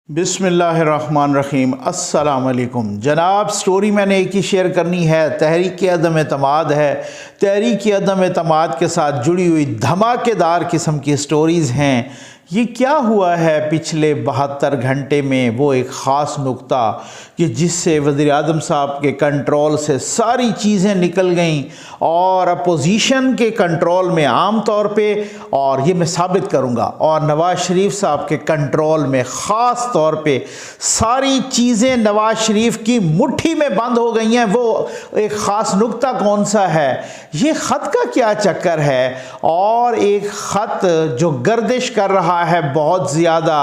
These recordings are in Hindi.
बिस्मिल्लाहिर्रहमानिर्रहीम। अस्सलाम वालेकुम जनाब। स्टोरी मैंने एक ही शेयर करनी है। तहरीक अदम एतमाद है। तहरीक अदम एतमाद के साथ जुड़ी हुई धमाकेदार किस्म की स्टोरीज़ हैं। ये क्या हुआ है पिछले 72 घंटे में, वो एक ख़ास नुक्ता कि जिससे वज़ीर आज़म साहब के कंट्रोल से सारी चीज़ें निकल गईं और अपोजिशन के कंट्रोल में आम तौर पे, और ये मैं साबित करूँगा, और नवाज़ शरीफ साहब के कंट्रोल में ख़ास तौर पे सारी चीज़ें नवाज़ शरीफ की मुट्ठी में बंद हो गई हैं। वो एक ख़ास नुक्ता कौन सा है, ये ख़त का क्या चक्कर है, और एक ख़त जो गर्दिश कर रहा है बहुत ज़्यादा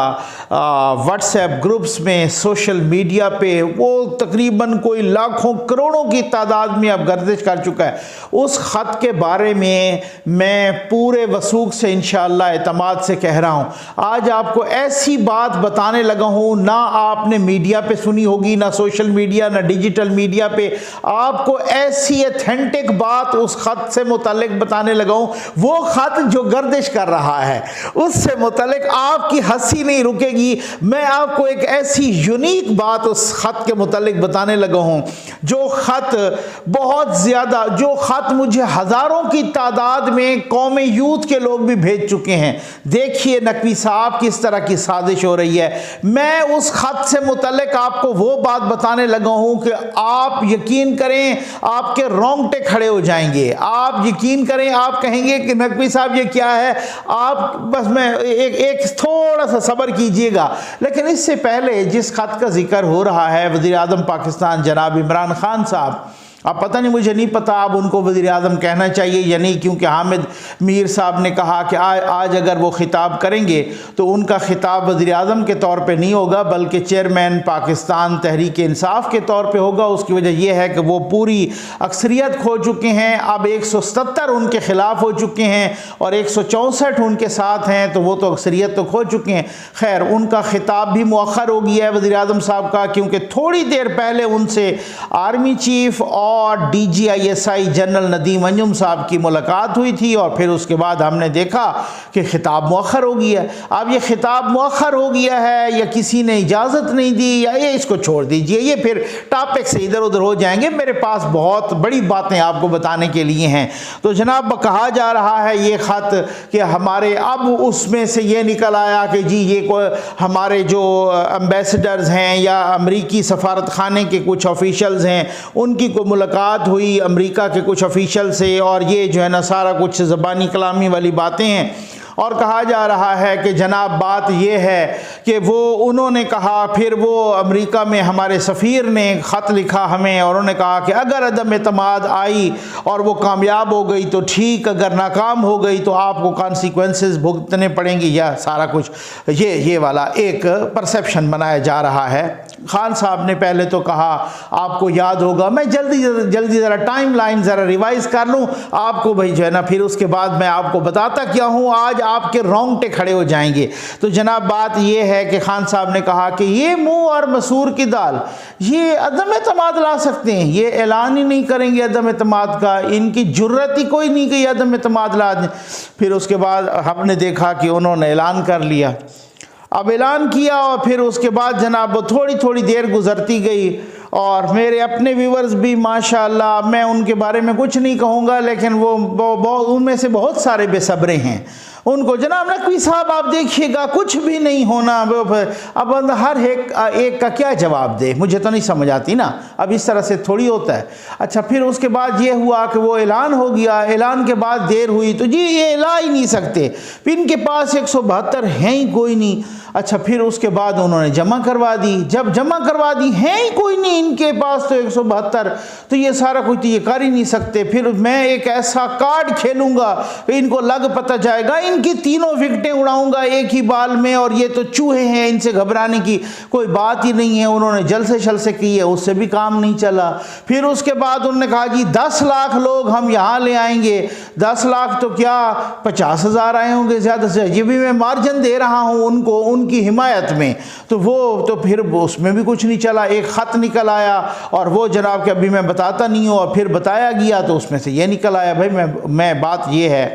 व्हाट्सएप ग्रुप्स में, सोशल मीडिया पे, वो तकरीबन कोई लाखों करोड़ों की तादाद में अब गर्दिश कर चुका है। उस ख़त के बारे में मैं पूरे वसूख से इंशाअल्लाह एतमाद से कह रहा हूँ। आज आपको ऐसी बात बताने लगा हूँ, ना आपने मीडिया पे सुनी होगी, ना सोशल मीडिया, ना डिजिटल मीडिया पे। आपको ऐसी एथेंटिक बात उस ख़त से मुतालिक बताने लगा हूँ। वो ख़त जो गर्दिश कर रहा है उससे मुतालिक आपकी हंसी नहीं रुकेगी। मैं आपको एक ऐसी यूनिक बात उस ख़त के मुतालिक बताने लगा हूँ, जो ख़त बहुत ज़्यादा, जो ख़त मुझे हज़ारों की तादाद में कौमी यूथ के लोग भी भेज चुके हैं। देखिए नकवी साहब किस तरह की साजिश हो रही है। मैं उस ख़त से मुतालिक आपको वो बात बताने लगा हूँ कि आप यकीन करें, आपके रोंगटे खड़े हो जाएंगे। आप यकीन करें, आप कहेंगे कि नकवी साहब ये क्या है। आप बस मैं एक थोड़ा सा सब्र कीजिएगा। लेकिन इससे पहले जिस ख़त का जिक्र हो रहा है, वज़ीर आज़म पाकिस्तान जनाब इमरान खान साहब, अब पता नहीं, मुझे नहीं पता अब उनको वज़ीर आज़म कहना चाहिए या नहीं, क्योंकि हामिद मीर साहब ने कहा कि आज अगर वो ख़िताब करेंगे तो उनका ख़िताब वज़ीर आज़म के तौर पे नहीं होगा, बल्कि चेयरमैन पाकिस्तान तहरीक इंसाफ के तौर पे होगा। उसकी वजह यह है कि वो पूरी अक्सरियत खो चुके हैं। अब 170 उनके ख़िलाफ़ हो चुके हैं और 164 उनके साथ हैं, तो वो तो अक्सरियत तो खो चुके हैं। खैर, उनका ख़िताब भी मुअख्खर हो गया है वज़ीर आज़म साहब का, क्योंकि थोड़ी देर पहले उनसे आर्मी चीफ़ और DGISI जनरल नदीम अंजुम साहब की मुलाकात हुई थी, और फिर उसके बाद हमने देखा कि ख़िताब मुअख्खर हो गया है। अब ये ख़िताब मुअख्खर हो गया है या किसी ने इजाज़त नहीं दी, या ये इसको छोड़ दीजिए, ये फिर टॉपिक से इधर उधर हो जाएंगे। मेरे पास बहुत बड़ी बातें आपको बताने के लिए हैं। तो जनाब, कहा जा रहा है ये ख़त कि हमारे, अब उसमें से ये निकल आया कि जी ये हमारे जो एम्बेसडर्स हैं या अमरीकी सफारत खाने के कुछ ऑफिशल्स हैं, उनकी कोई मुलाकात हुई अमेरिका के कुछ ऑफिशियल से, और ये जो है ना सारा कुछ ज़बानी कलामी वाली बातें हैं। और कहा जा रहा है कि जनाब बात ये है कि वो उन्होंने कहा, फिर वो अमेरिका में हमारे सफ़ीर ने ख़त लिखा हमें, और उन्होंने कहा कि अगर अदम एतमाद आई और वो कामयाब हो गई तो ठीक, अगर नाकाम हो गई तो आपको कॉन्सिक्वेंसेस भुगतने पड़ेंगे, या सारा कुछ ये वाला एक परसेप्शन बनाया जा रहा है। खान साहब ने पहले तो कहा, आपको याद होगा, मैं जल्दी ज़रा टाइम लाइन ज़रा रिवाइज़ कर लूँ आपको भाई, जो है ना, फिर उसके बाद मैं आपको बताता क्या हूँ, आज आपके रोंगटे खड़े हो जाएंगे। तो जनाब बात ये है कि खान साहब ने कहा कि ये मुंह और मसूर की दाल, ये अदम एतमाद ला सकते हैं, ये ऐलान ही नहीं करेंगे अदम एतमाद का, इनकी जुर्रत ही कोई नहीं कि अदम एतमाद ला दें। फिर उसके बाद हमने देखा कि उन्होंने ऐलान कर लिया। अब ऐलान किया और फिर उसके बाद जनाब थोड़ी देर गुजरती गई, और मेरे अपने व्यूवर्स भी माशाअल्लाह, मैं उनके बारे में कुछ नहीं कहूँगा, लेकिन वो उनमें से बहुत सारे बेसब्रे हैं। उनको जनाब नकवी साहब आप देखिएगा कुछ भी नहीं होना, अब हर एक का क्या जवाब दे, मुझे तो नहीं समझ आती ना। अब इस तरह से थोड़ी होता है। अच्छा, फिर उसके बाद ये हुआ कि वो ऐलान हो गया। ऐलान के बाद देर हुई तो जी ये ला ही नहीं सकते, फिर इनके पास 172 हैं ही कोई नहीं। अच्छा, फिर उसके बाद उन्होंने जमा करवा दी। जब जमा करवा दी, हैं ही कोई नहीं इनके पास तो 172, तो ये सारा कुछ तो ये कर ही नहीं सकते। फिर मैं एक ऐसा कार्ड खेलूँगा कि इनको लग पता जाएगा, इनकी तीनों विकेटें उड़ाऊंगा एक ही बाल में, और ये तो चूहे हैं, इनसे घबराने की कोई बात ही नहीं है। उन्होंने जल से की है, उससे भी काम नहीं चला। फिर उसके बाद उन्होंने कहा कि 10 लाख लोग हम यहाँ ले आएंगे। 10 लाख तो क्या 50,000 आए होंगे ज़्यादा से, ये भी मैं मार्जिन दे रहा हूँ उनको, उनकी हिमायत में। तो वो तो फिर उसमें भी कुछ नहीं चला। एक ख़त निकल आया, और वो जनाब के अभी मैं बताता नहीं हूँ, और फिर बताया गया तो उसमें से ये निकल आया। भाई मैं बात ये है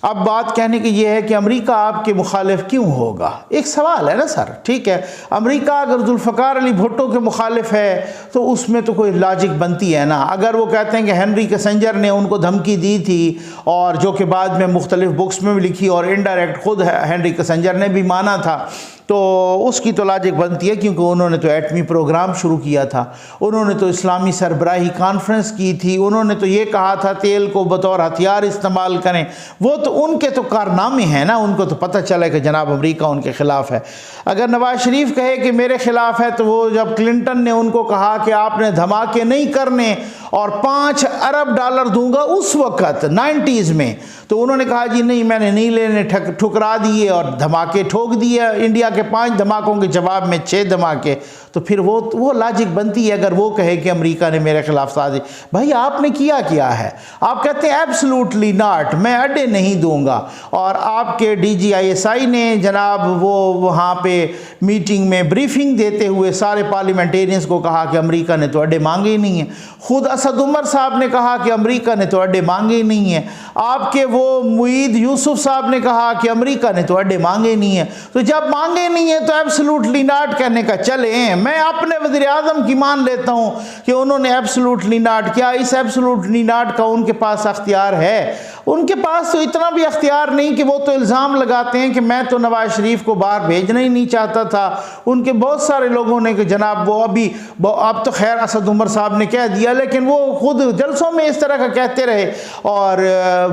अब बात कहने की ये है कि अमेरिका आपके मुखालिफ क्यों होगा, एक सवाल है ना सर। ठीक है, अमेरिका अगर जुल्फ़िकार अली भुट्टो के मुखालिफ है तो उसमें तो कोई लॉजिक बनती है ना। अगर वो कहते हैं कि हेनरी किसिंजर ने उनको धमकी दी थी, और जो कि बाद में मुख्तलिफ बुक्स में भी लिखी और इनडायरेक्ट खुद हेनरी किसिंजर ने भी माना था, तो उसकी तो लॉजिक बनती है, क्योंकि उन्होंने तो एटमी प्रोग्राम शुरू किया था, उन्होंने तो इस्लामी सरबराही कॉन्फ्रेंस की थी, उन्होंने तो ये कहा था तेल को बतौर हथियार इस्तेमाल करें। वो तो उनके तो कारनामे हैं ना, उनको तो पता चला कि जनाब अमेरिका उनके ख़िलाफ़ है। अगर नवाज शरीफ कहे कि मेरे ख़िलाफ़ है, तो वो जब क्लिंटन ने उनको कहा कि आपने धमाके नहीं करने और $5 अरब दूंगा उस वक़्त 90s में, तो उन्होंने कहा जी नहीं मैंने नहीं लेने, ठुकरा दिए और धमाके ठोक दिए। इंडिया के 5 धमाकों के जवाब में 6 धमाके। तो फिर वो लॉजिक बनती है अगर वो कहे कि अमेरिका ने मेरे खिलाफ साजिश। भाई आपने किया है, आप कहते हैं एब्सोल्युटली नॉट, मैं अड्डे नहीं दूंगा। और आपके DGISI ने जनाब वो वहाँ पे मीटिंग में ब्रीफिंग देते हुए सारे पार्लियामेंटेरियंस को कहा कि अमेरिका ने तो अड्डे मांगे ही नहीं हैं। खुद असद उमर साहब ने कहा कि अमेरिका ने तो अड्डे मांगे ही नहीं हैं। आपके वो मुईद यूसुफ साहब ने कहा कि अमेरिका ने तो अड्डे मांगे नहीं हैं। तो जब मांगे नहीं है तो एब्सोल्युटली नॉट कहने का चले हैं। मैं अपने वज़ीर आज़म की मान लेता हूँ कि उन्होंने एब्सोल्युटली नॉट किया। इस एब्सोल्युटली नॉट का उनके पास अख्तियार है? उनके पास तो इतना भी अख्तियार नहीं कि वो तो इल्ज़ाम लगाते हैं कि मैं तो नवाज शरीफ को बाहर भेजना ही नहीं चाहता था। उनके बहुत सारे लोगों ने कि जनाब वो अब तो खैर असद उमर साहब ने कह दिया, लेकिन वो खुद जलसों में इस तरह का कहते रहे, और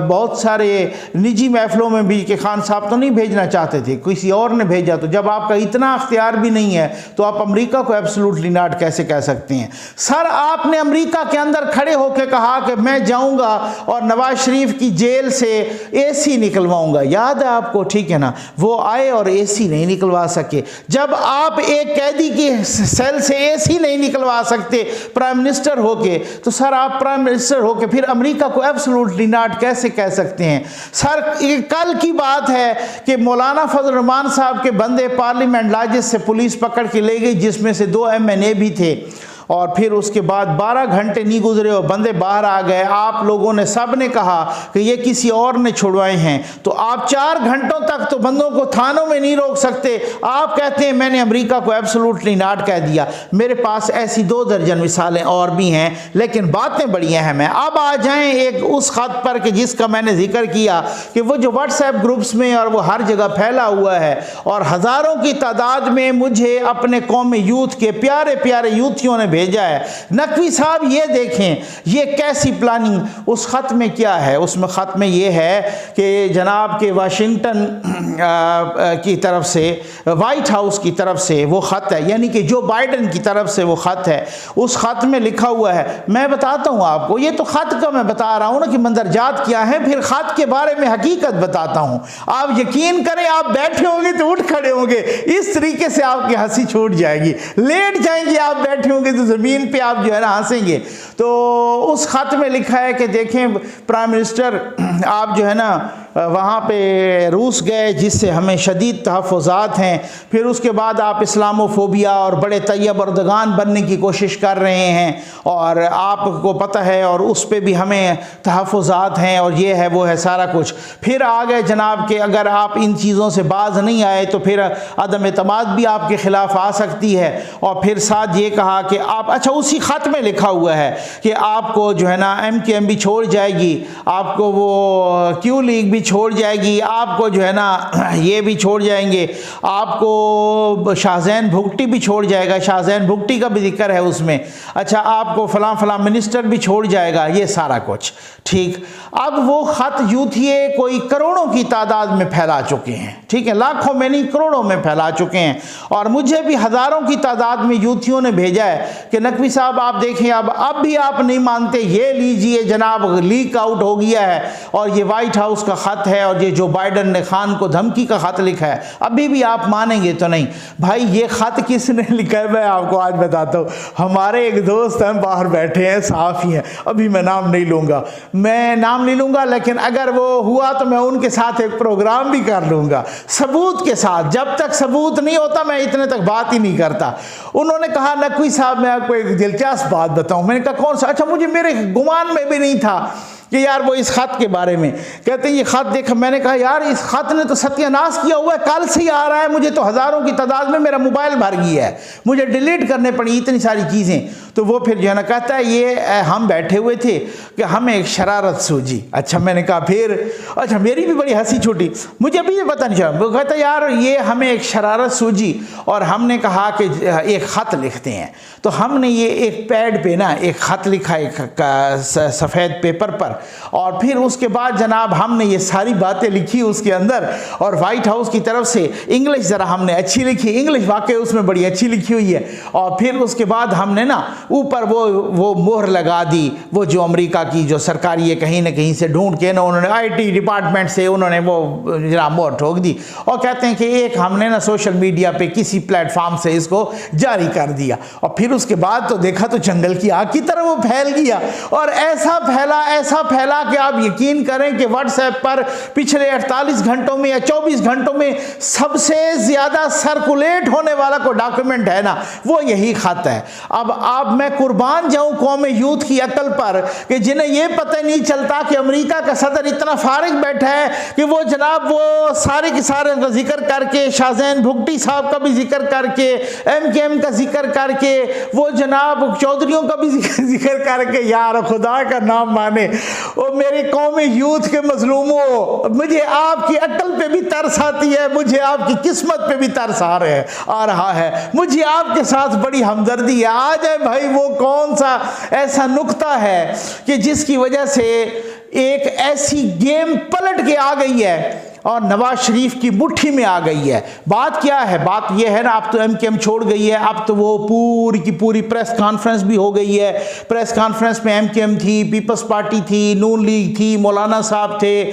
बहुत सारे निजी महफिलों में भी कि खान साहब तो नहीं भेजना चाहते थे, किसी और ने भेजा। तो जब आपका इतना अख्तियार भी नहीं है तो आप अमेरिका को एब्सोल्युटली नॉट कैसे कह सकते हैं? सर आपने अमेरिका के अंदर खड़े होकर कहा कि मैं जाऊंगा और नवाज शरीफ की जेल से AC निकलवाऊंगा, याद है आपको? ठीक है ना, वो आए और AC नहीं निकलवा सके। जब आप एक कैदी की सेल से AC नहीं निकलवा सकते प्राइम मिनिस्टर होके, तो सर आप प्राइम मिनिस्टर होके फिर अमेरिका को एब्सोल्युटली नॉट कैसे कह सकते हैं? सर कल की बात है कि मौलाना फजल रहमान साहब के बंदे पार्लियामेंट लाजिस से पुलिस पकड़ के ले गई, जिसमें से 2 MNA भी थे, और फिर उसके बाद 12 घंटे नहीं गुजरे और बंदे बाहर आ गए। आप लोगों ने सब ने कहा कि ये किसी और ने छुड़वाए हैं, तो आप 4 घंटों तक तो बंदों को थानों में नहीं रोक सकते। आप कहते हैं मैंने अमेरिका को एब्सोल्युटली नॉट कह दिया। मेरे पास ऐसी 2 दर्जन मिसालें और भी हैं, लेकिन बातें बड़ी अहम हैं। अब आ जाएं एक उस खत पर कि जिसका मैंने जिक्र किया कि वो जो व्हाट्सएप ग्रुप्स में और वो हर जगह फैला हुआ है, और हज़ारों की तादाद में मुझे अपने कौमी यूथ के प्यारे प्यारे यूथियों ने भेजा है। नकवी साहब ये देखें ये कैसी प्लानिंग। उस खत में क्या है? उसमें खत में ये है कि जनाब के वाशिंगटन की तरफ से, वाइट हाउस की तरफ से वो खत है, यानी कि जो बाइडन की तरफ से वो खत है। उस खत में लिखा हुआ है, मैं बताता हूँ आपको, ये तो खत का मैं बता रहा हूँ ना कि मंदरजात क्या है, फिर खत के बारे में हकीकत बताता हूँ। आप यकीन करें, आप बैठे होंगे तो उठ खड़े होंगे, इस तरीके से आपकी हंसी छूट जाएगी। लेट जाएंगे आप बैठे होंगे तो ज़मीन पे आप जो है ना हंसेंगे। तो उस खत में लिखा है कि देखें प्राइम मिनिस्टर, आप जो है ना वहाँ पे रूस गए जिससे हमें शदीद तहफ़्फ़ुज़ात हैं, फिर उसके बाद आप इस्लामोफोबिया और बड़े तैयब अर्दगान बनने की कोशिश कर रहे हैं, और आपको पता है, और उस पे भी हमें तहफ़्फ़ुज़ात हैं, और ये है वो है सारा कुछ। फिर आ गए जनाब के अगर आप इन चीज़ों से बाज नहीं आए तो फिर अदम एतमाद भी आपके ख़िलाफ़ आ सकती है। और फिर साथ ये कहा कि आप, अच्छा उसी ख़त में लिखा हुआ है कि आपको जो है ना MKM भी छोड़ जाएगी, आपको वो Q लीग भी छोड़ जाएगी, आपको जो है ना ये भी छोड़ जाएंगे, आपको शाहजैन भुगटी भी छोड़ जाएगा, शाहजैन भुगटी का भी जिक्र है उसमें। अच्छा आपको फलां फलां मिनिस्टर भी छोड़ जाएगा, ये सारा कुछ ठीक। अब वो ख़त यूथिये कोई करोड़ों की तादाद में फैला चुके हैं, ठीक है, लाखों में नहीं करोड़ों में फैला चुके हैं। और मुझे भी हज़ारों की तादाद में यूथियों ने भेजा है कि नकवी साहब आप देखें, अब भी आप नहीं मानते, ये लीजिए जनाब लीक आउट हो गया है, और ये वाइट हाउस का ख़त है, और ये जो बाइडन ने खान को धमकी का ख़त लिखा है, अभी भी आप मानेंगे तो नहीं। भाई ये ख़त किसने लिखा है मैं आपको आज बताता हूँ। हमारे एक दोस्त हैं बाहर बैठे हैं, साफ़ ही हैं, अभी मैं नाम नहीं लूँगा, मैं नाम नहीं लूँगा, लेकिन अगर वो हुआ तो मैं उनके साथ एक प्रोग्राम भी कर लूँगा सबूत के साथ। जब तक सबूत नहीं होता मैं इतने तक बात ही नहीं करता। उन्होंने कहा नकवी साहब मैं आपको एक दिलचस्प बात बताऊँ। मैंने कहा कौन सा? अच्छा मुझे मेरे गुमान में भी नहीं था कि यार वो इस ख़त के बारे में कहते हैं ये ख़त देखा। मैंने कहा यार इस ख़त ने तो सत्यानाश किया हुआ है, कल से ही आ रहा है, मुझे तो हज़ारों की तादाद में मेरा मोबाइल भर गया है, मुझे डिलीट करने पड़ी इतनी सारी चीज़ें। तो वो फिर जो है ना कहता है ये हम बैठे हुए थे कि हमें एक शरारत सूझी। अच्छा मैंने कहा फिर? अच्छा मेरी भी बड़ी हंसी छूटी, मुझे अभी ये पता नहीं चला। वो कहता यार ये हमें एक शरारत सूझी और हमने कहा कि एक ख़त लिखते हैं। तो हमने ये एक पैड पे ना एक ख़त लिखा एक सफ़ेद पेपर पर, और फिर उसके बाद जनाब हमने ये सारी बातें लिखी उसके अंदर, और वाइट हाउस की तरफ से इंग्लिश ज़रा हमने अच्छी लिखी, इंग्लिश वाकई उसमें बड़ी अच्छी लिखी हुई है। और फिर उसके बाद हमने ना ऊपर वो मोहर लगा दी, वो जो अमेरिका की जो सरकारी है कहीं ना कहीं से ढूंढ के ना उन्होंने IT डिपार्टमेंट से उन्होंने वो जरा मोहर ठोक दी, और कहते हैं कि एक हमने ना सोशल मीडिया पे किसी प्लेटफॉर्म से इसको जारी कर दिया। और फिर उसके बाद तो देखा तो जंगल की आग की तरह वो फैल गया, और ऐसा फैला कि आप यकीन करें कि व्हाट्सएप पर पिछले 48 घंटों में या 24 घंटों में सबसे ज़्यादा सर्कुलेट होने वाला कोई डॉक्यूमेंट है ना वो यही ख़त है। अब मैं कुर्बान जाऊं कौम यूथ की अकल पर कि जिन्हें ये पता नहीं चलता कि अमेरिका का सदर इतना फारिग बैठा है कि वो जनाब वो सारे के सारे का जिक्र करके, शाहजैन भुगटी साहब का भी जिक्र करके, MKM का जिक्र करके, वो जनाब चौधरियों का भी जिक्र करके, यार खुदा का नाम माने वो मेरी कौम यूथ के मजलूमों, मुझे आपकी अकल पे भी तरस आती है, मुझे आपकी किस्मत पे भी तरस आ रहा है, मुझे आपके साथ बड़ी हमदर्दी है। आ जाए भाई वो कौन सा ऐसा नुक्ता है कि जिसकी वजह से एक ऐसी गेम पलट के आ गई है और नवाज शरीफ की मुट्ठी में आ गई है। बात क्या है? बात यह है ना, अब तो MKM छोड़ गई है, अब तो वो पूरी की पूरी प्रेस कॉन्फ्रेंस भी हो गई है। प्रेस कॉन्फ्रेंस में MKM थी, पीपल्स पार्टी थी, नून लीग थी, मौलाना साहब थे,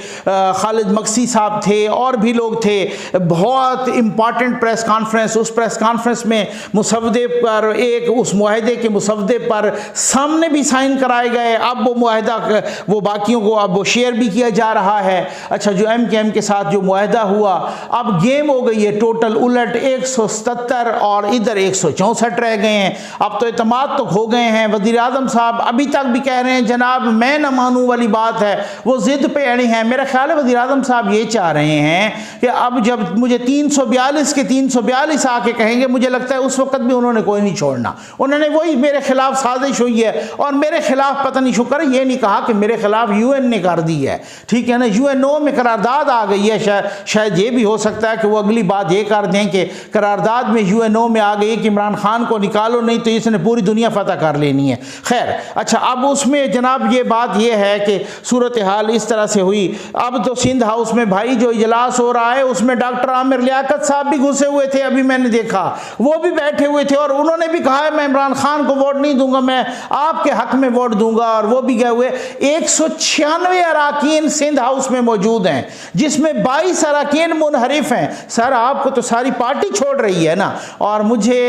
खालिद मक्सी साहब थे, और भी लोग थे। बहुत इंपॉर्टेंट प्रेस कॉन्फ्रेंस। उस प्रेस कॉन्फ्रेंस में मुसवदे पर एक उस मुआहदे के मुसवदे पर सामने भी साइन कराए गए। अब वो मुआहदा वो बाकियों को अब वो शेयर भी किया जा रहा है। अच्छा जो MKM के साथ जो मुआहदा हुआ, अब गेम हो गई है टोटल उलट, 177 और इधर 164 रह गए हैं। अब तो एतमाद तो खो गए हैं। वज़ीर आज़म साहब अभी तक भी कह रहे हैं जनाब मैं न मानूं वाली बात है, वो जिद पे अड़े हैं। मेरा ख्याल है वज़ीर आज़म साहब ये चाह रहे हैं कि अब जब मुझे 342 के 342 आके कहेंगे, मुझे लगता है उस वक्त भी उन्होंने कोई नहीं छोड़ना। उन्होंने वही मेरे खिलाफ साजिश हुई है, और मेरे खिलाफ पता नहीं शुक्र ये नहीं कहा कि मेरे खिलाफ UN ने कर दी है, ठीक है ना, UNO में करारदाद आ गई है। शायद ये भी हो सकता है कि वो अगली बात ये कर दें कि करारदाद में UNO में आ गई कि इमरान खान को निकालो, नहीं तो इसने पूरी दुनिया फतह कर लेनी है। खैर अच्छा, अब उसमें जनाब ये बात ये है कि सूरत हाल इस तरह से हुई। अब तो सिंध हाउस में भाई जो इजलास हो रहा है उसमें डॉक्टर आमिर लियाकत साहब भी घुसे हुए थे, अभी मैंने देखा वो भी बैठे हुए थे, और उन्होंने भी कहा है मैं इमरान खान को वोट नहीं दूंगा, मैं आपके हक में वोट दूंगा, और वो भी गए हुए। 196 अराकीन सिंध हाउस में मौजूद हैं, जिसमें 22 अराकीन मुनहरिफ हैं। सर आपको तो सारी पार्टी छोड़ रही है ना। और मुझे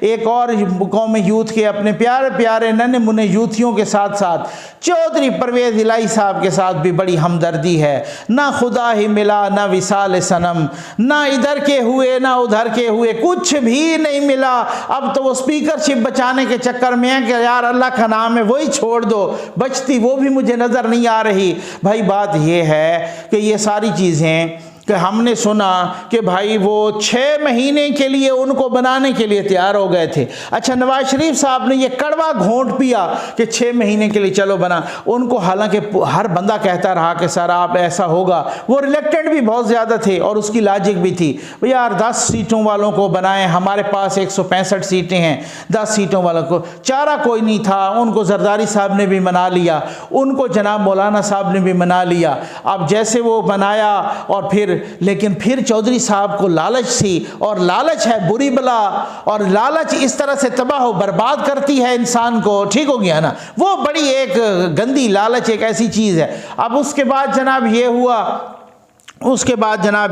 एक और कौम यूथ के अपने प्यारे प्यारे नन्हे मुन्ने यूथियों के साथ साथ चौधरी परवेज़ इलाही साहब के साथ भी बड़ी हमदर्दी है। ना खुदा ही मिला, ना विसाल सनम, ना इधर के हुए ना उधर के हुए, कुछ भी नहीं मिला। अब तो वो स्पीकरशिप बचाने के चक्कर में है कि यार अल्लाह का नाम है वही छोड़ दो, बचती वो भी मुझे नज़र नहीं आ रही। भाई बात ये है कि ये सारी चीज़ें कि हमने सुना कि भाई वो 6 महीने के लिए उनको बनाने के लिए तैयार हो गए थे। अच्छा नवाज शरीफ साहब ने ये कड़वा घोंट पिया कि 6 महीने के लिए चलो बना उनको, हालांकि हर बंदा कहता रहा कि सर आप ऐसा होगा। वो रिलेक्टेड भी बहुत ज़्यादा थे और उसकी लॉजिक भी थी, यार 10 सीटों वालों को बनाएं, हमारे पास 165 सीटें हैं, 10 सीटों वालों को चारा कोई नहीं था। उनको जरदारी साहब ने भी मना लिया, उनको जनाब मौलाना साहब ने भी मना लिया। अब जैसे वो बनाया और लेकिन फिर चौधरी साहब को लालच थी, और लालच है बुरी बला, और लालच इस तरह से तबाह बर्बाद करती है इंसान को, ठीक हो गया ना। वो बड़ी एक गंदी लालच एक ऐसी चीज़ है। अब उसके बाद जनाब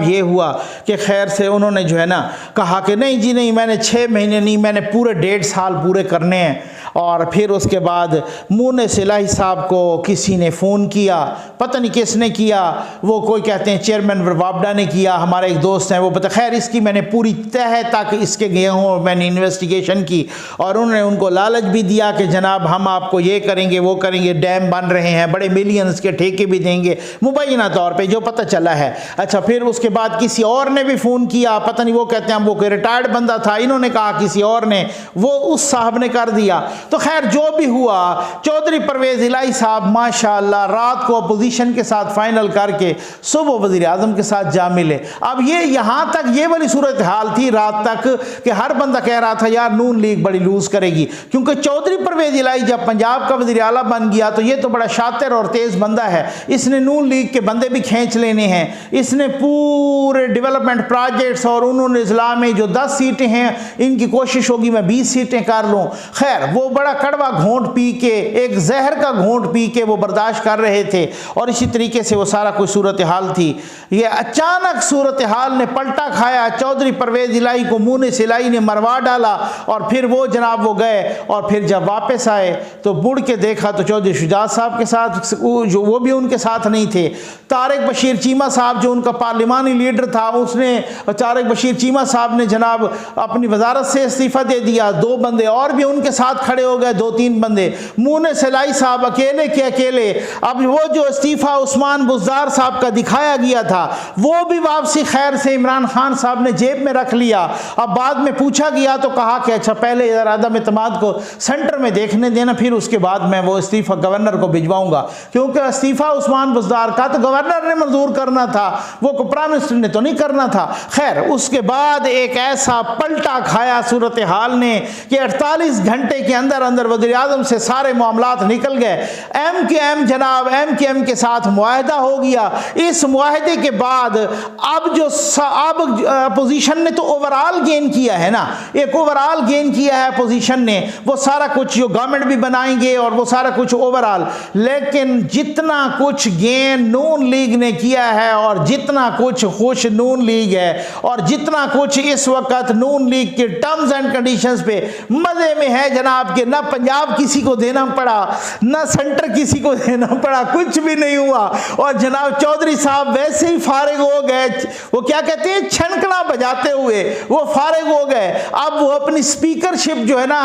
ये हुआ कि खैर से उन्होंने जो है ना कहा कि नहीं जी नहीं, मैंने 6 महीने नहीं, मैंने पूरे 1.5 साल पूरे करने हैं। और फिर उसके बाद मूनिस इलाही साहब को किसी ने फ़ोन किया, पता नहीं किसने किया, वो कोई कहते हैं चेयरमैन रवाबडा ने किया, हमारे एक दोस्त हैं वो पता, खैर इसकी मैंने पूरी तह तक इसके गया हूँ, मैंने इन्वेस्टिगेशन की और उन्होंने उनको लालच भी दिया कि जनाब हम आपको ये करेंगे वो करेंगे, डैम बन रहे हैं, बड़े मिलियंस के ठेके भी देंगे, मुबैना तौर पे जो पता चला है। अच्छा, फिर उसके बाद किसी और ने भी फ़ोन किया, पता नहीं वो कहते हैं वो कोई रिटायर्ड बंदा था, इन्होंने कहा किसी और ने, वो उस साहब ने कर दिया। तो खैर जो भी हुआ, चौधरी परवेज़ इलाही साहब माशाअल्लाह रात को अपोजिशन के साथ फाइनल करके सुबह वज़ीर आज़म के साथ जा मिले। अब ये यहाँ तक ये वाली सूरत हाल थी रात तक कि हर बंदा कह रहा था यार नून लीग बड़ी लूज करेगी, क्योंकि चौधरी परवेज़ इलाही जब पंजाब का वज़ीर आला बन गया तो ये तो बड़ा शातिर और तेज़ बंदा है, इसने नून लीग के बंदे भी खींच लेने हैं, इसने पूरे डेवलपमेंट प्रोजेक्ट्स और उन्होंने इस्लाम में जो 10 सीटें हैं इनकी कोशिश होगी मैं 20 सीटें कर लूँ। खैर वो बड़ा कड़वा घोंट पी के, एक जहर का घोंट पी के वो बर्दाश्त कर रहे थे और इसी तरीके से वो सारा कुछ सूरत हाल थी। ये अचानक सूरत हाल ने पलटा खाया, चौधरी परवेज़ इलाही को मूनिस इलाही ने मरवा डाला और फिर वो जनाब वो गए और फिर जब वापस आए तो मुड़ के देखा तो चौधरी शुजात साहब के साथ जो वो भी उनके साथ नहीं थे। तारिक बशीर चीमा साहब जो उनका पार्लिमानी लीडर था, उसने तारिक बशीर चीमा साहब ने जनाब अपनी वजारत से इस्तीफ़ा दे दिया, 2 बंदे और भी उनके साथ खड़े हो गए, 2-3 बंदे, मूनिस इलाही साहब अकेले के अकेले। अब वो जो इस्तीफ़ा उस्मान बुज़दार साहब का दिखाया गया था वो भी वापसी खैर से इमरान खान साहब ने जेब में रख लिया। अब बाद में पूछा गया तो कहा कि अच्छा पहले अदम एतमाद को सेंटर में देखने देना, फिर उसके बाद मैं वो इस्तीफ़ा गवर्नर को भिजवाऊंगा, क्योंकि इस्तीफ़ा उस्मान बुज़दार का तो गवर्नर ने मंजूर करना था, वो प्राइम मिनिस्टर ने तो नहीं करना था। खैर उसके बाद एक ऐसा पलटा खाया सूरत हाल ने कि 48 घंटे के अंदर अंदर वज़ीर आज़म से सारे मामलात निकल गए। MKM जनाब MKM के साथ मुआहदा हो गया। इस मुआहदे के बाद अब जो अब अपोजिशन ने तो ओवरऑल गेन किया है ना, एक ओवरऑल गेन किया है अपोजिशन ने, वो सारा कुछ जो गवर्नमेंट भी बनाएंगे और वो सारा कुछ ओवरऑल, लेकिन जितना कुछ गेन नून लीग ने किया है और जितना कुछ खुश नून लीग है और जितना कुछ इस वक्त नून लीग के टर्म्स एंड कंडीशंस पे मजे में है जनाब कि ना पंजाब किसी को देना पड़ा ना सेंटर किसी को देना पड़ा, कुछ भी नहीं हुआ। और जनाब चौधरी साहब वैसे ही फारिग हो गए, वो क्या कहते हैं छनकना बजाते हुए वो फारिग हो गए। अब वो अपनी स्पीकरशिप जो है ना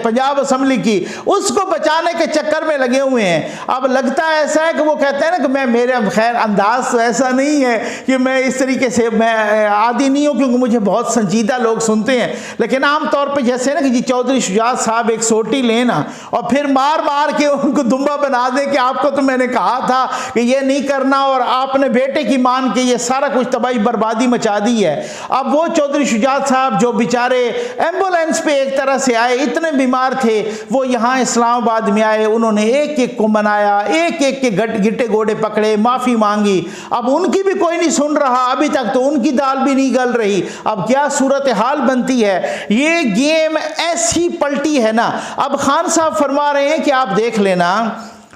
पंजाब असम्बली की, उसको बचाने के चक्कर में लगे हुए हैं। अब लगता है ऐसा है कि वो कहते हैं ना कि मैं, मेरे खैर अंदाज तो ऐसा नहीं है कि मैं इस तरीके से, मैं आदी नहीं हूँ क्योंकि मुझे बहुत संजीदा लोग सुनते हैं, लेकिन आमतौर पर जैसे ना कि जी चौधरी शुजात साहब एक सोटी लेना और फिर मार मार के उनको दुम्बा बना दे कि आपको तो मैंने कहा था कि ये नहीं करना और आपने बेटे की मान के ये सारा कुछ तबाही बर्बादी मचा दी है। अब वो चौधरी शुजात साहब जो बेचारे एम्बुलेंस पे एक तरह से आए, इतने बीमार थे, वो यहाँ इस्लामाबाद में आए, उन्होंने एक एक को मनाया, एक एक के गिट्टे गोडे पकड़े, माफ़ी मांगी। अब उनकी भी कोई नहीं सुन रहा, अभी तक तो उनकी दाल भी नहीं गल रही। अब क्या सूरत हाल बनती है, ये गेम ऐसी पलटी है ना। अब खान साहब फरमा रहे हैं कि आप देख लेना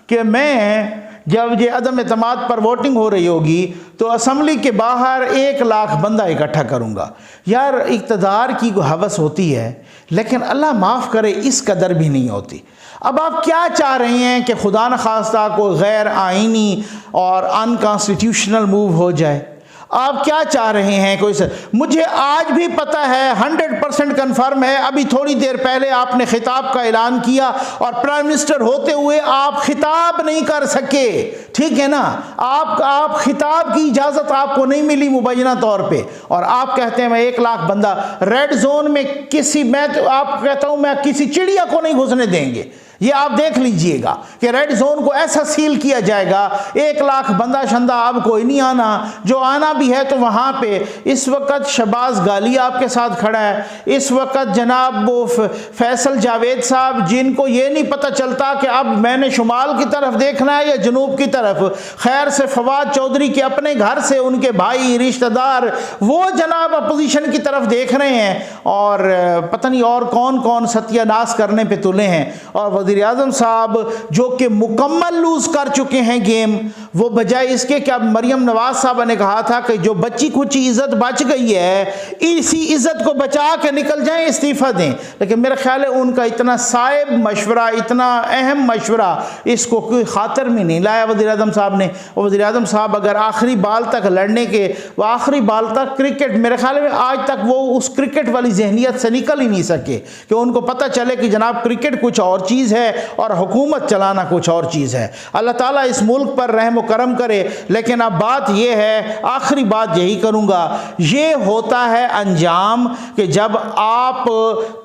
कि मैं जब ये अदम एतमाद पर वोटिंग हो रही होगी तो असम्बली के बाहर 1 लाख बंदा इकट्ठा करूंगा। यार इक़्तिदार की हवस होती है, लेकिन अल्लाह माफ़ करे इस कदर भी नहीं होती। अब आप क्या चाह रहे हैं कि खुदा न खास्ता को गैर आइनी और अनकॉन्स्टिट्यूशनल मूव हो जाए? आप क्या चाह रहे हैं? कोई से मुझे आज भी पता है, 100% कन्फर्म है, अभी थोड़ी देर पहले आपने खिताब का ऐलान किया और प्राइम मिनिस्टर होते हुए आप खिताब नहीं कर सके, ठीक है ना। आप खिताब की इजाज़त आपको नहीं मिली मुबैना तौर पे, और आप कहते हैं मैं 1 लाख बंदा रेड जोन में किसी, मैं तो आप कहता हूँ मैं किसी चिड़िया को नहीं घुसने देंगे। ये आप देख लीजिएगा कि रेड जोन को ऐसा सील किया जाएगा, 1 लाख बंदा शंदा अब कोई नहीं आना, जो आना भी है तो वहाँ पे इस वक्त शहबाज गाली आपके साथ खड़ा है, इस वक्त जनाब वो फैसल जावेद साहब, जिनको ये नहीं पता चलता कि अब मैंने शुमाल की तरफ देखना है या जनूब की तरफ। खैर से फवाद चौधरी के अपने घर से उनके भाई रिश्तेदार वो जनाब अपोजिशन की तरफ देख रहे हैं, और पता नहीं और कौन कौन सत्यानाश करने पे तुले हैं। और वज़ीर आज़म साहब जो कि मुकम्मल लूज़ कर चुके हैं गेम, वो बजाय इसके कि अब मरियम नवाज साहब ने कहा था कि जो बच्ची कुची इज़्ज़त बच गई है इसी इज़्ज़त को बचा के निकल जाएं, इस्तीफ़ा दें। लेकिन मेरा ख्याल है उनका इतना साहिब मशवरा, इतना अहम मशवरा, इसको कोई खातर में नहीं लाया वज़ीर आज़म साहब ने। और वज़ीर आज़म साहब अगर आखिरी बाल तक लड़ने के, वो आखिरी बाल तक क्रिकेट, मेरे ख्याल में आज तक वो उस क्रिकेट वाली जहनीत से निकल ही नहीं सके कि उनको पता चले कि जनाब क्रिकेट कुछ और चीज़ है और हुकूमत चलाना कुछ और चीज़ है। अल्लाह ताला इस मुल्क पर रहम करम करे। लेकिन अब बात यह है, आखिरी बात यही करूँगा, ये होता है अंजाम कि जब आप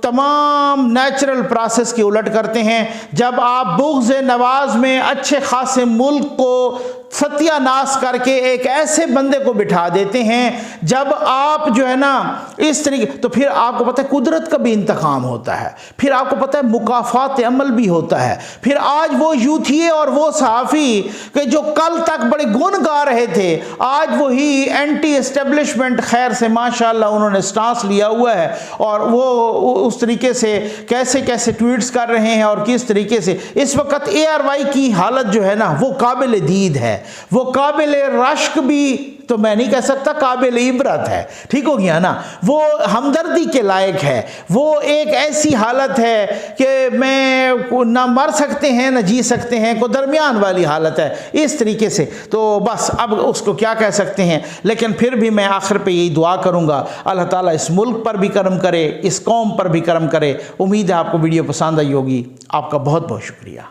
तमाम नेचुरल प्रोसेस की उलट करते हैं, जब आप बुग़्ज़ नवाज में अच्छे खासे मुल्क को सत्यानाश करके एक ऐसे बंदे को बिठा देते हैं, जब आप जो है ना इस तरीके, तो फिर आपको पता है कुदरत का भी इंतकाम होता है, फिर आपको पता है मुकाफात अमल भी होता है। फिर आज वो यूथिये और वो सहाफ़ी के जो कल तक बड़े गुण गा रहे थे, आज वही एंटी एस्टेब्लिशमेंट खैर से माशाल्लाह उन्होंने स्टांस लिया हुआ है और वो उस तरीके से कैसे कैसे ट्वीट्स कर रहे हैं और किस तरीके से इस वक्त ARY की हालत जो है ना वो काबिल दीद है, वो काबिल रश्क भी तो मैं नहीं कह सकता, काबिल इबरत है। ठीक हो गया ना, वो हमदर्दी के लायक है। वो एक ऐसी हालत है कि मैं ना मर सकते हैं ना जी सकते हैं, को दरमियान वाली हालत है इस तरीके से। तो बस अब उसको क्या कह सकते हैं। लेकिन फिर भी मैं आखिर पे यही दुआ करूँगा, अल्लाह ताला इस मुल्क पर भी करम करे, इस कौम पर भी करम करे। उम्मीद है आपको वीडियो पसंद आई होगी। आपका बहुत बहुत शुक्रिया।